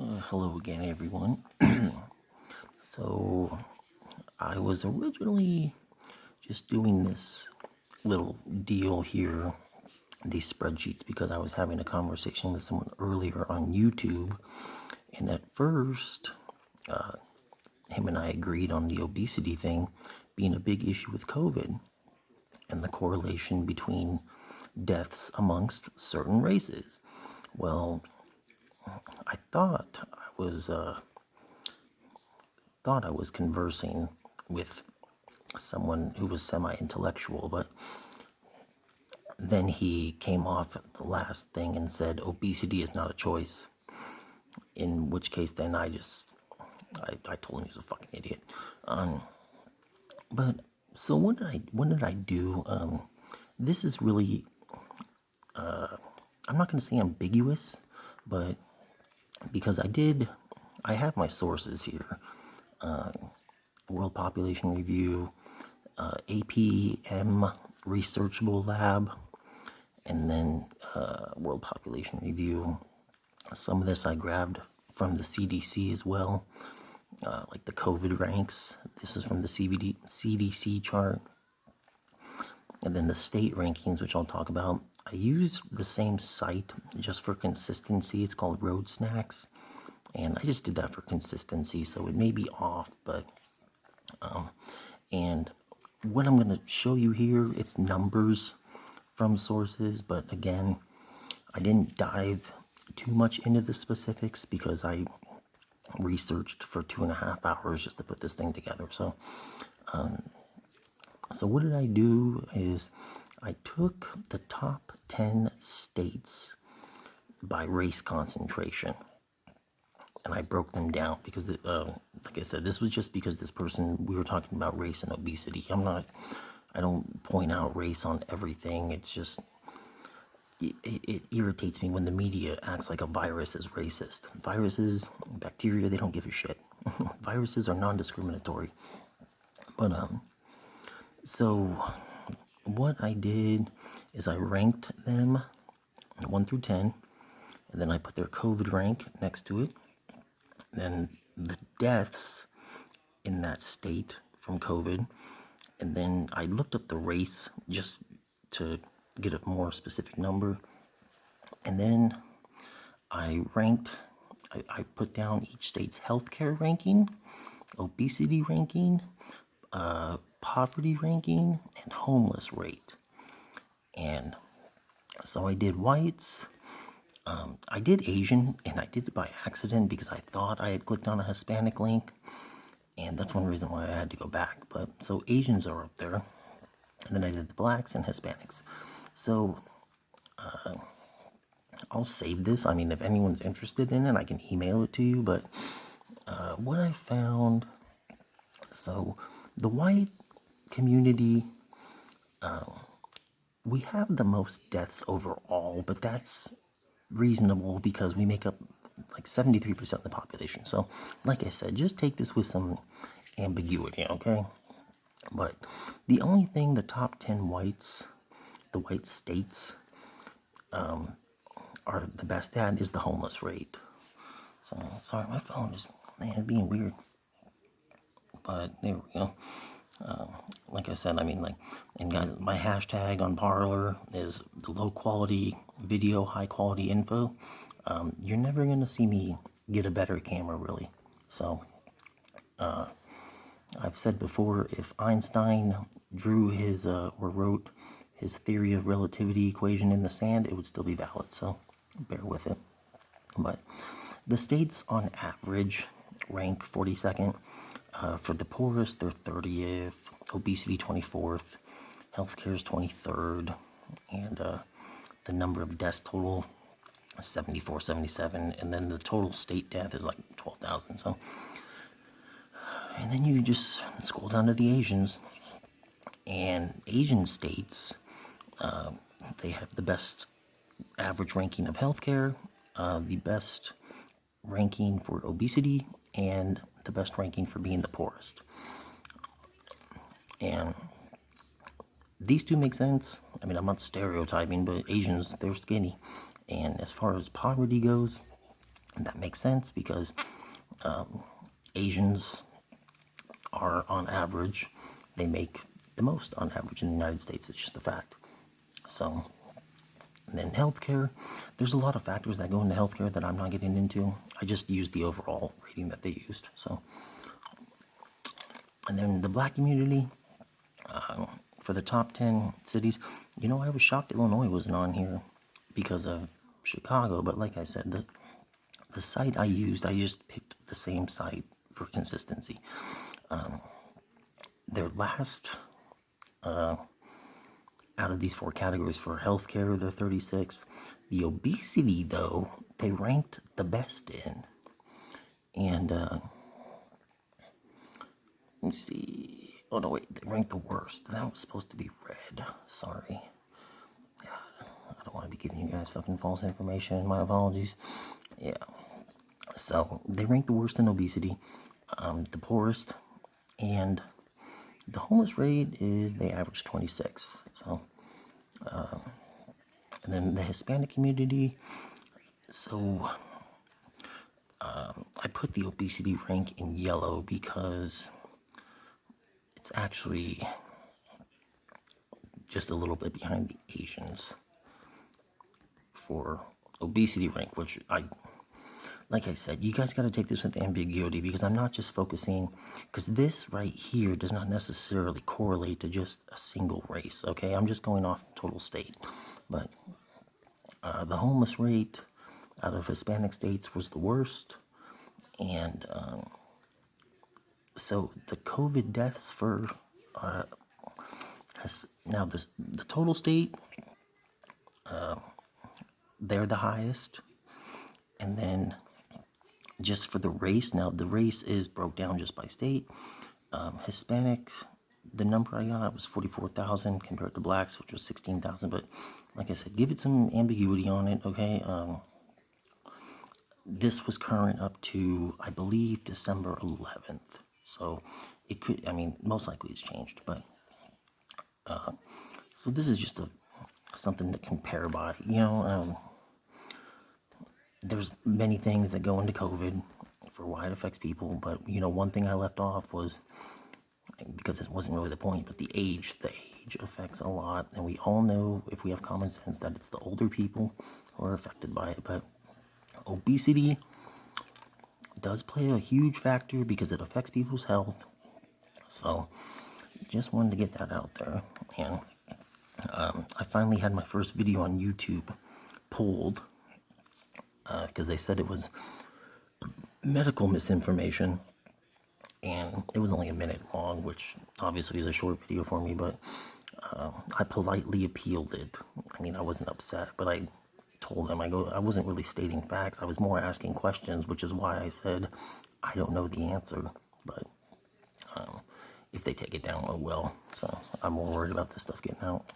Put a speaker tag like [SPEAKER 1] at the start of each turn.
[SPEAKER 1] Hello again, everyone. So, I was originally just doing this little deal here, these spreadsheets, because I was having a conversation with someone earlier on YouTube. And at first, him and I agreed on the obesity thing being a big issue with COVID and the correlation between deaths amongst certain races. Well, I thought I was conversing with someone who was semi-intellectual, but then he came off at the last thing and said obesity is not a choice. In which case, then I told him he was a fucking idiot. But so what did I do? This is really I'm not going to say ambiguous, but because I have my sources here. World Population Review, APM Researchable Lab, and then World Population Review. Some of this I grabbed from the CDC as well, like the COVID ranks. This is from the CDC chart. And then the state rankings, which I'll talk about. I used the same site just for consistency. It's called Road Snacks. And I just did that for consistency, so it may be off, but and what I'm going to show you here, it's numbers from sources, but again, I didn't dive too much into the specifics because I researched for 2.5 hours just to put this thing together. So what did I do is I took the top 10 states by race concentration. And I broke them down because, like I said, this was just because this person, we were talking about race and obesity. I don't point out race on everything. It's just, it irritates me when the media acts like a virus is racist. Viruses, bacteria, they don't give a shit. Viruses are non-discriminatory. But, so what I did is I ranked them 1 through 10, and then I put their COVID rank next to it. Then the deaths in that state from COVID, and then I looked up the race just to get a more specific number, and then I put down each state's healthcare ranking, obesity ranking, poverty ranking, and homeless rate. And so I did whites, I did Asian, and I did it by accident because I thought I had clicked on a Hispanic link, and that's one reason why I had to go back. But so Asians are up there, and then I did the blacks and Hispanics. So I'll save this. I mean, if anyone's interested in it, I can email it to you. But what I found, so the white community, we have the most deaths overall, but that's reasonable because we make up like 73% of the population. So, like I said, just take this with some ambiguity, okay? But the only thing the top 10 whites, the white states, are the best at is the homeless rate. So, sorry, my phone is, man, being weird. But there we go. Like I said, I mean, like, and guys, my hashtag on Parler is the low quality video, high quality info. You're never gonna see me get a better camera, really. So, I've said before, if Einstein drew his or wrote his theory of relativity equation in the sand, it would still be valid. So, bear with it. But the states on average rank 42nd. For the poorest, they're 30th, obesity 24th, healthcare is 23rd, and the number of deaths total 74, 77, and then the total state death is like 12,000. So, and then you just scroll down to the Asians, and Asian states, they have the best average ranking of healthcare, the best ranking for obesity, and the best ranking for being the poorest. And these two make sense. I mean, I'm not stereotyping, but Asians, they're skinny. And as far as poverty goes, And that makes sense because Asians are, on average, they make the most on average in the United States. It's just a fact. So, and then healthcare, there's a lot of factors that go into healthcare that I'm not getting into. I just used the overall rating that they used. So, and then the black community, for the top 10 cities, I was shocked Illinois wasn't on here because of Chicago. But like I said, the site I just picked the same site for consistency. Their last, out of these 4 categories for healthcare, they're 36th. The obesity, though, they ranked the best in. And, let me see. Oh, no, wait, they ranked the worst. That was supposed to be red. Sorry. I don't want to be giving you guys fucking false information. My apologies. Yeah. So, they ranked the worst in obesity, the poorest, and the homeless rate is, they average 26. So, and then the Hispanic community. So, I put the obesity rank in yellow because it's actually just a little bit behind the Asians for obesity rank, which like I said, you guys got to take this with ambiguity because I'm not just focusing, because this right here does not necessarily correlate to just a single race, okay? I'm just going off total state. But the homeless rate out of Hispanic states was the worst. And so the COVID deaths for, now the total state, they're the highest. And then just for the race, now the race is broke down just by state. Hispanic, the number I got was 44,000 compared to blacks, which was 16,000. But like I said, give it some ambiguity on it, okay? This was current up to, I believe, December 11th. So it could, most likely it's changed. But so this is just something to compare by. There's many things that go into COVID for why it affects people, but one thing I left off was, because it wasn't really the point, but the age affects a lot, and we all know, if we have common sense, that it's the older people who are affected by it. But obesity does play a huge factor because it affects people's health. So just wanted to get that out there. And I finally had my first video on YouTube pulled because they said it was medical misinformation, and it was only a minute long, which obviously is a short video for me, but I politely appealed it. I wasn't upset, but I told them, I wasn't really stating facts, I was more asking questions, which is why I said I don't know the answer. But if they take it down, oh well. So I'm more worried about this stuff getting out.